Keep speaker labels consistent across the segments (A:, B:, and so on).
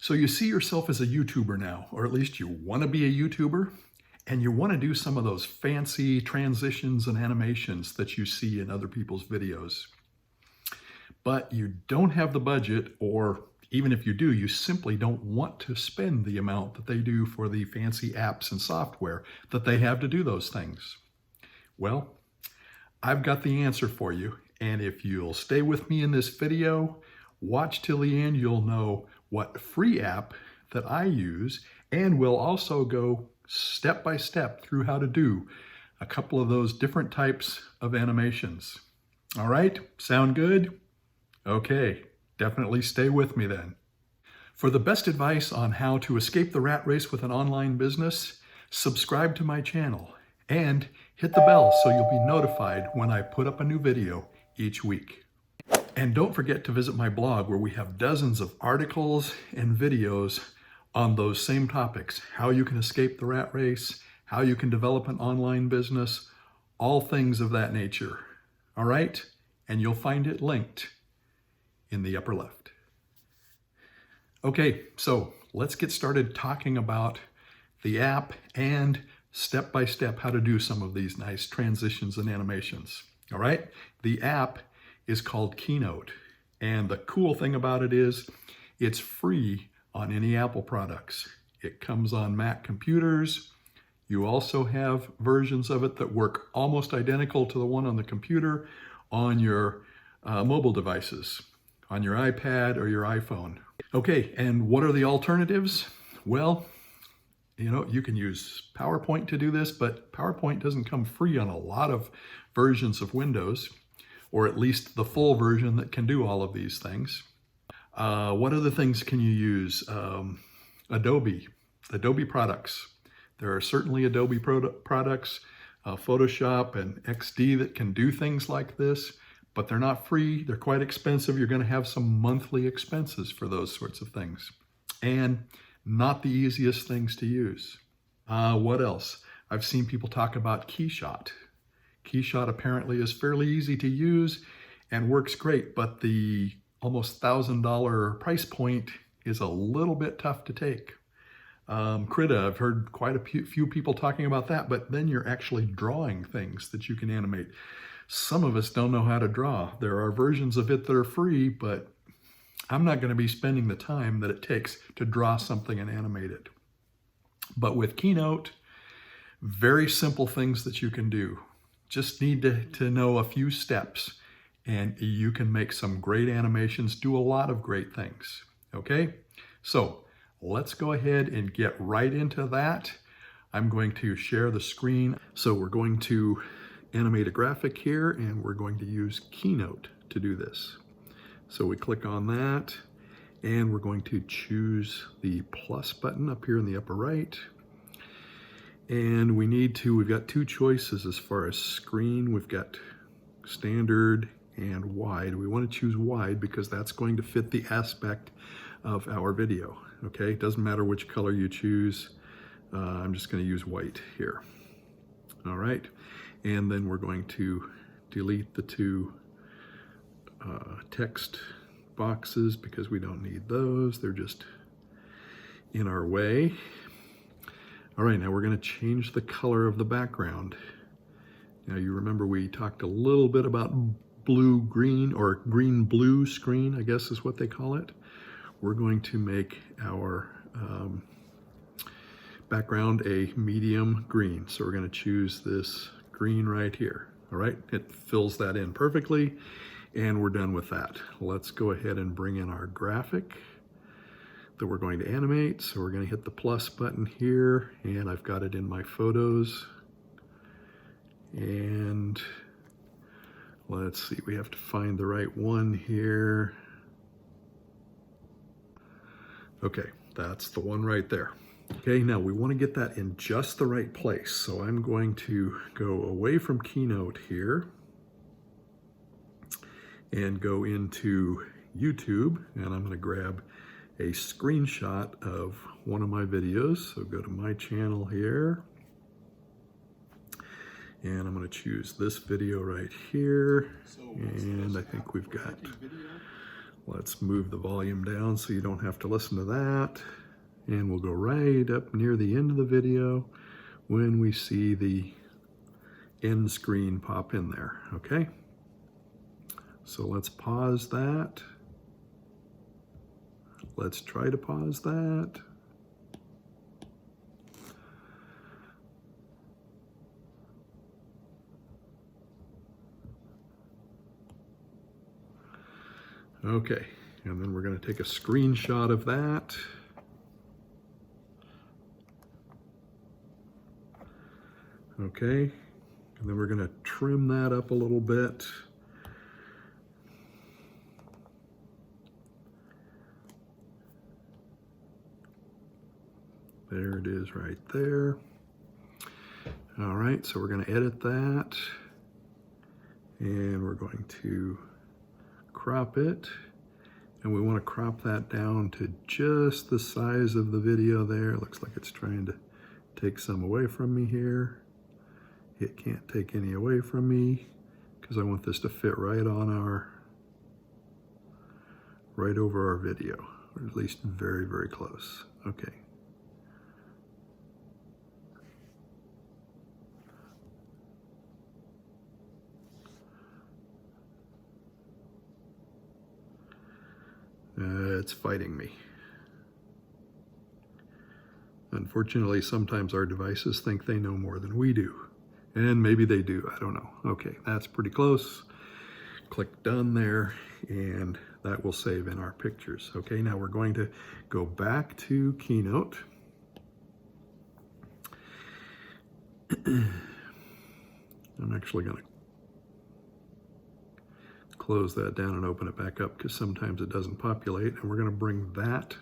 A: So you see yourself as a YouTuber now, or at least you want to be a YouTuber, and you want to do some of those fancy transitions and animations that you see in other people's videos. But you don't have the budget, or even if you do, you simply don't want to spend the amount that they do for the fancy apps and software that they have to do those things. Well, I've got the answer for you, and if you'll stay with me in this video, watch till the end, you'll know what free app that I use, and we'll also go step by step through how to do a couple of those different types of animations. All right, sound good? Okay, definitely stay with me then. For the best advice on how to escape the rat race with an online business, subscribe to my channel and hit the bell so you'll be notified when I put up a new video each week. And don't forget to visit my blog where we have dozens of articles and videos on those same topics. How you can escape the rat race, how you can develop an online business, all things of that nature. All right? And you'll find it linked in the upper left. Okay, so let's get started talking about the app and step by step how to do some of these nice transitions and animations. All right? The app is called Keynote. And the cool thing about it is it's free on any Apple products. It comes on Mac computers. You also have versions of it that work almost identical to the one on the computer on your mobile devices, on your iPad or your iPhone. Okay, and what are the alternatives? Well, you can use PowerPoint to do this, but PowerPoint doesn't come free on a lot of versions of Windows, or at least the full version that can do all of these things. What other things can you use? Adobe products. There are certainly Adobe products, Photoshop and XD that can do things like this, but they're not free. They're quite expensive. You're going to have some monthly expenses for those sorts of things. And not the easiest things to use. What else? I've seen people talk about Keyshot. Keyshot apparently is fairly easy to use and works great, but the almost $1,000 price point is a little bit tough to take. Krita, I've heard quite a few people talking about that, but then you're actually drawing things that you can animate. Some of us don't know how to draw. There are versions of it that are free, but I'm not going to be spending the time that it takes to draw something and animate it. But with Keynote, very simple things that you can do. Just need to know a few steps and you can make some great animations, do a lot of great things. Okay, so let's go ahead and get right into that. I'm going to share the screen. So we're going to animate a graphic here and we're going to use Keynote to do this. So we click on that and we're going to choose the plus button up here in the upper right. And we've got two choices as far as screen. We've got standard and wide. We want to choose wide because that's going to fit the aspect of our video. Okay, it doesn't matter which color you choose. I'm just going to use white here. All right, and then we're going to delete the two text boxes because we don't need those. They're just in our way. All right, now we're going to change the color of the background. Now you remember we talked a little bit about blue-green or green-blue screen, I guess is what they call it. We're going to make our background a medium green. So we're going to choose this green right here. All right, it fills that in perfectly. And we're done with that. Let's go ahead and bring in our graphic that we're going to animate. So we're going to hit the plus button here, and I've got it in my photos. And let's see, we have to find the right one here. Okay, that's the one right there. Okay, now we want to get that in just the right place. So I'm going to go away from Keynote here and go into YouTube, and I'm going to grab a screenshot of one of my videos. So go to my channel here, and I'm going to choose this video right here. And I think we've got Let's move the volume down so you don't have to listen to that. And we'll go right up near the end of the video when we see the end screen pop in there, okay? So let's pause that. Let's try to pause that. Okay, and then we're going to take a screenshot of that. Okay, and then we're going to trim that up a little bit. There it is right there. All right, so we're going to edit that, and we're going to crop it, and we want to crop that down to just the size of the video there. It looks like it's trying to take some away from me here. It can't take any away from me because I want this to fit right on right over our video, or at least very, very close. Okay. It's fighting me. Unfortunately, sometimes our devices think they know more than we do. And maybe they do, I don't know. Okay, that's pretty close. Click done there, and that will save in our pictures. Okay, now we're going to go back to Keynote. I'm actually going to close that down and open it back up because sometimes it doesn't populate, and we're going to bring that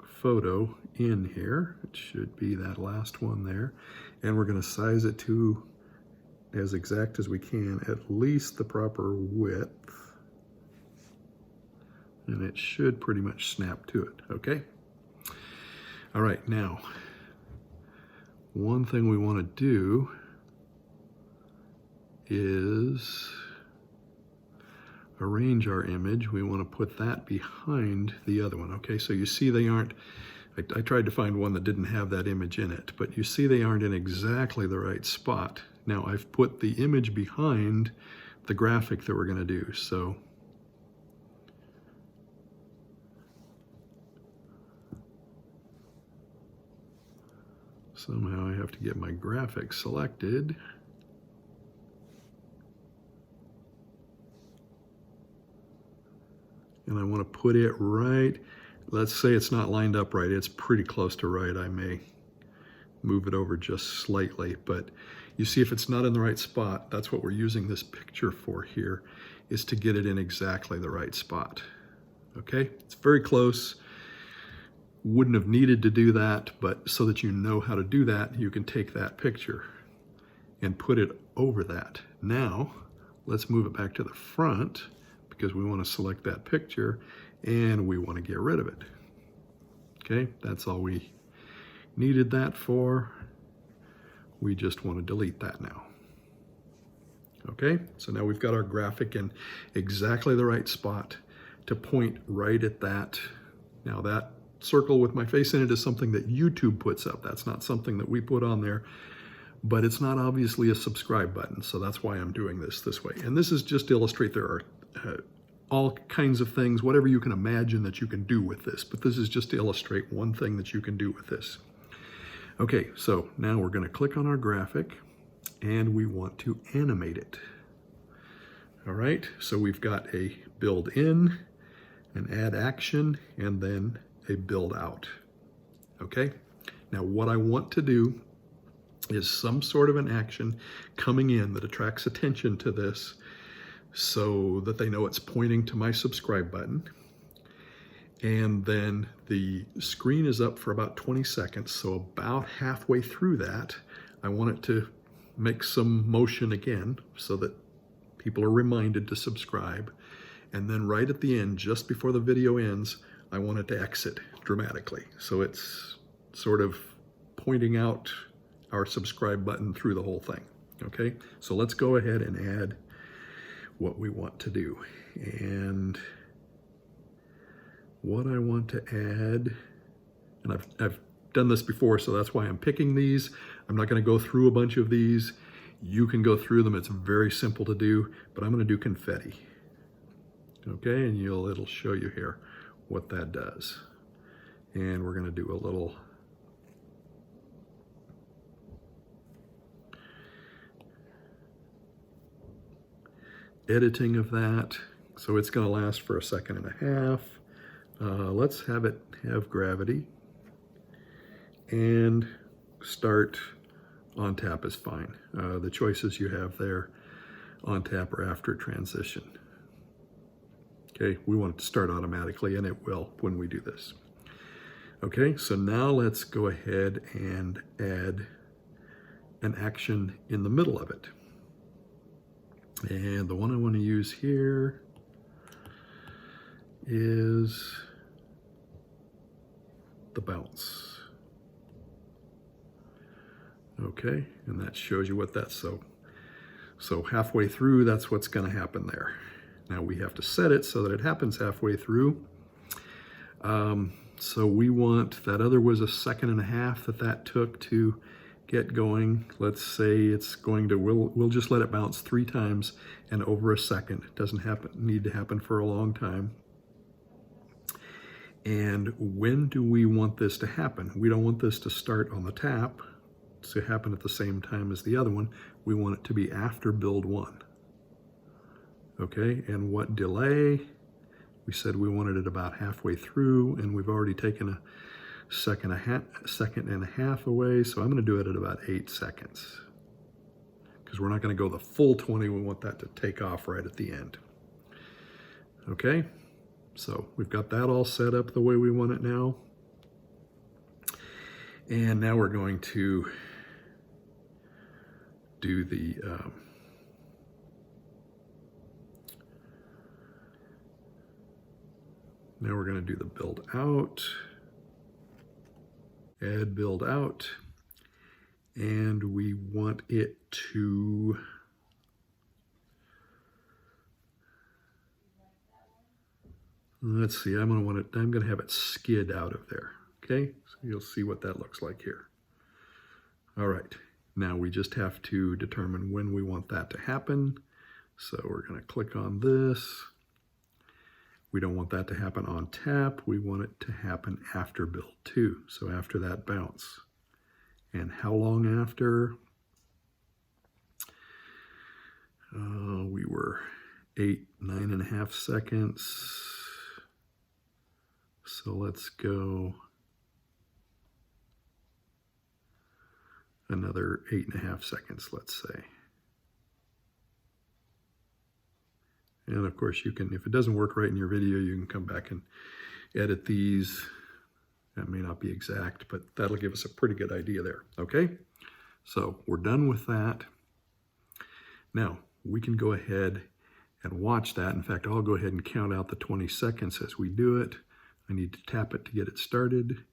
A: photo in here. It should be that last one there, and we're going to size it to as exact as we can, at least the proper width, and it should pretty much snap to it. Okay, all right, now one thing we want to do is arrange our image. We want to put that behind the other one. Okay, so you see they aren't, I tried to find one that didn't have that image in it, but you see they aren't in exactly the right spot. Now I've put the image behind the graphic that we're going to do. So somehow I have to get my graphic selected. And I want to put it right. Let's say it's not lined up right. It's pretty close to right. I may move it over just slightly, but you see if it's not in the right spot, that's what we're using this picture for here, is to get it in exactly the right spot. Okay, it's very close. Wouldn't have needed to do that, but so that you know how to do that, you can take that picture and put it over that. Now, let's move it back to the front, because we want to select that picture and we want to get rid of it. Okay, that's all we needed that for. We just want to delete that now. Okay, so now we've got our graphic in exactly the right spot to point right at that. Now that circle with my face in it is something that YouTube puts up. That's not something that we put on there, but it's not obviously a subscribe button, so that's why I'm doing this way. And this is just to illustrate there are all kinds of things, whatever you can imagine that you can do with this, but this is just to illustrate one thing that you can do with this. Okay, so now we're going to click on our graphic and we want to animate it. All right, so we've got a build in, an add action, and then a build out. Okay, now what I want to do is some sort of an action coming in that attracts attention to this so that they know it's pointing to my subscribe button. And then the screen is up for about 20 seconds. So about halfway through that, I want it to make some motion again so that people are reminded to subscribe. And then right at the end, just before the video ends, I want it to exit dramatically. So it's sort of pointing out our subscribe button through the whole thing. Okay, so let's go ahead and add what we want to do. And what I want to add, and I've done this before, so that's why I'm picking these. I'm not going to go through a bunch of these. You can go through them. It's very simple to do, but I'm going to do confetti. Okay, and it'll show you here what that does. And we're going to do a little editing of that. So it's going to last for 1.5 seconds. Let's have it have gravity, and start on tap is fine. The choices you have there, on tap or after transition. Okay, we want it to start automatically, and it will when we do this. Okay, so now let's go ahead and add an action in the middle of it. And the one I want to use here is the bounce. Okay, and that shows you what that's so halfway through, that's what's going to happen there. Now we have to set it so that it happens halfway through. So we want, that other was 1.5 seconds that took to get going. Let's say it's going to, we'll just let it bounce 3 times and over 1 second. It doesn't need to happen for a long time. And when do we want this to happen? We don't want this to start on the tap to happen at the same time as the other one. We want it to be after build 1. Okay, and what delay? We said we wanted it about halfway through, and we've already taken a second and a half away, so I'm going to do it at about 8 seconds. Because we're not going to go the full 20, we want that to take off right at the end. Okay, so we've got that all set up the way we want it now. And now we're going to do the now we're going to do the build out, add build out, and we want it to let's see, I'm going to have it skid out of there. Okay, so you'll see what that looks like here. All right, now we just have to determine when we want that to happen. So we're going to click on this. We don't want that to happen on tap. We want it to happen after build 2. So after that bounce. And how long after? We were 9.5 seconds. So let's go another 8.5 seconds, let's say. And of course you can, if it doesn't work right in your video, you can come back and edit these. That may not be exact, but that'll give us a pretty good idea there, okay? So we're done with that. Now we can go ahead and watch that. In fact, I'll go ahead and count out the 20 seconds as we do it. I need to tap it to get it started.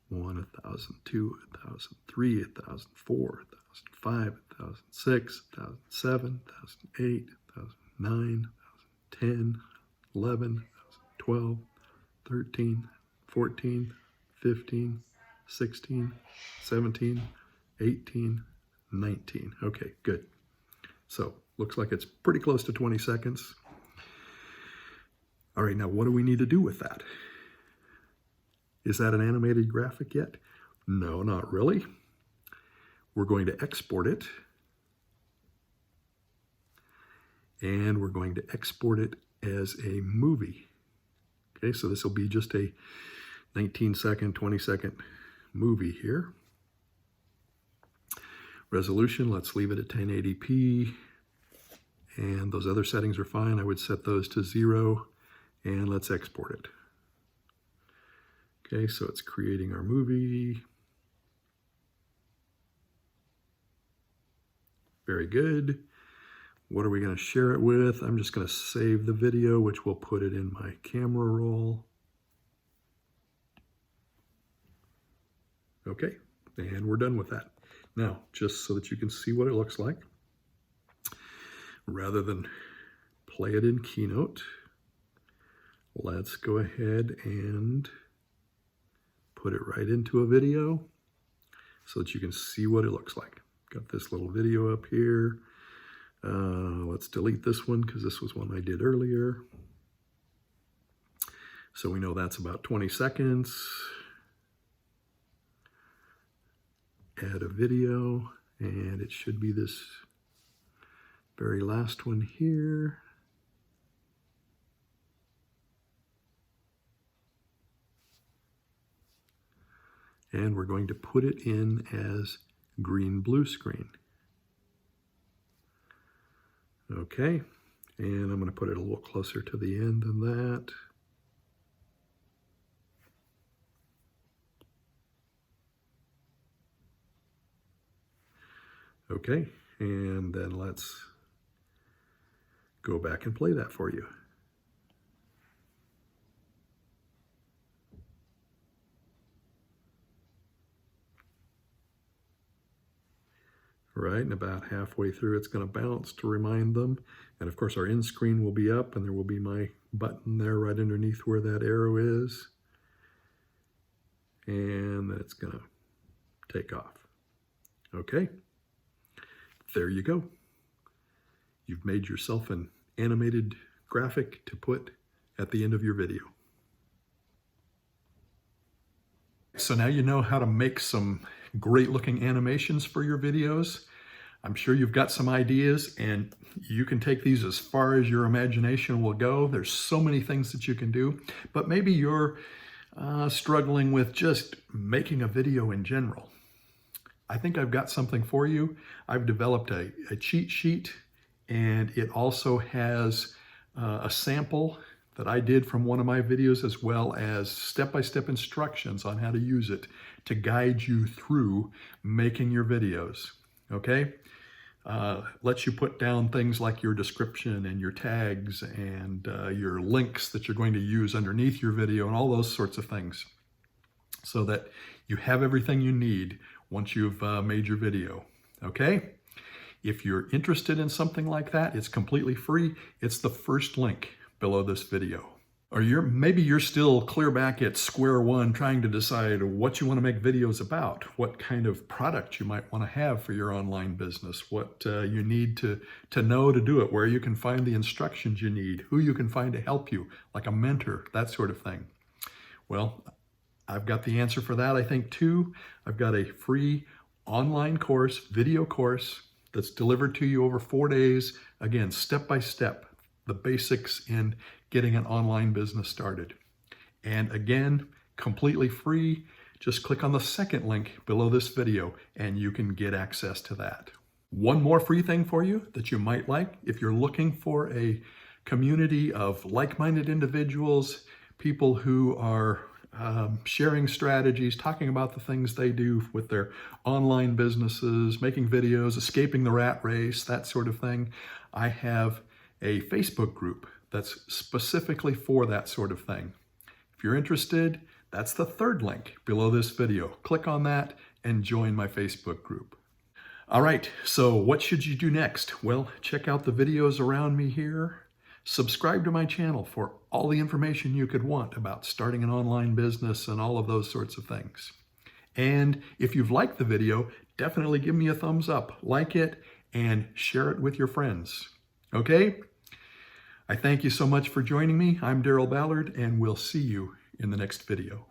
A: 1, 1,000, 2, 1,000, 3, 1,000, 4, 1,000, 5, 1,000, 6, 1,000, 7, 1,000, 8, 1,000, 9, 1,000, 10, 11, 12, 13, 14, 15, 16, 17, 18, 19. Okay, good. So looks like it's pretty close to 20 seconds. All right, now what do we need to do with that? Is that an animated graphic yet? No, not really. We're going to export it. And we're going to export it as a movie. Okay, so this will be just a 19-second, 20-second movie here. Resolution, let's leave it at 1080p. And those other settings are fine. I would set those to 0. And let's export it. Okay, so it's creating our movie. Very good. What are we going to share it with? I'm just going to save the video, which will put it in my camera roll. Okay, and we're done with that. Now, just so that you can see what it looks like, rather than play it in Keynote, let's go ahead and put it right into a video so that you can see what it looks like. Got this little video up here. Let's delete this one because this was one I did earlier. So we know that's about 20 seconds. Add a video, and it should be this very last one here. And we're going to put it in as green blue screen. Okay, and I'm going to put it a little closer to the end than that. Okay, and then let's go back and play that for you. Right, and about halfway through it's going to bounce to remind them. And of course our end screen will be up, and there will be my button there right underneath where that arrow is. And then it's going to take off. Okay, there you go. You've made yourself an animated graphic to put at the end of your video. So now you know how to make some great looking animations for your videos. I'm sure you've got some ideas, and you can take these as far as your imagination will go. There's so many things that you can do, but maybe you're struggling with just making a video in general. I think I've got something for you. I've developed a cheat sheet, and it also has a sample that I did from one of my videos, as well as step-by-step instructions on how to use it to guide you through making your videos, okay? Lets you put down things like your description and your tags and your links that you're going to use underneath your video and all those sorts of things, so that you have everything you need once you've made your video, okay? If you're interested in something like that, it's completely free. It's the first link below this video. Or maybe you're still clear back at square one trying to decide what you want to make videos about, what kind of product you might want to have for your online business, what you need to know to do it, where you can find the instructions you need, who you can find to help you, like a mentor, that sort of thing. Well, I've got the answer for that, I think, too. I've got a free online course, video course, that's delivered to you over 4 days. Again, step by step, the basics in getting an online business started. And again, completely free. Just click on the second link below this video and you can get access to that. One more free thing for you that you might like, if you're looking for a community of like-minded individuals, people who are sharing strategies, talking about the things they do with their online businesses, making videos, escaping the rat race, that sort of thing. I have a Facebook group that's specifically for that sort of thing. If you're interested, that's the third link below this video. Click on that and join my Facebook group. All right, so what should you do next? Well, check out the videos around me here. Subscribe to my channel for all the information you could want about starting an online business and all of those sorts of things. And if you've liked the video, definitely give me a thumbs up, like it, and share it with your friends. Okay? I thank you so much for joining me. I'm Daryl Ballard, and we'll see you in the next video.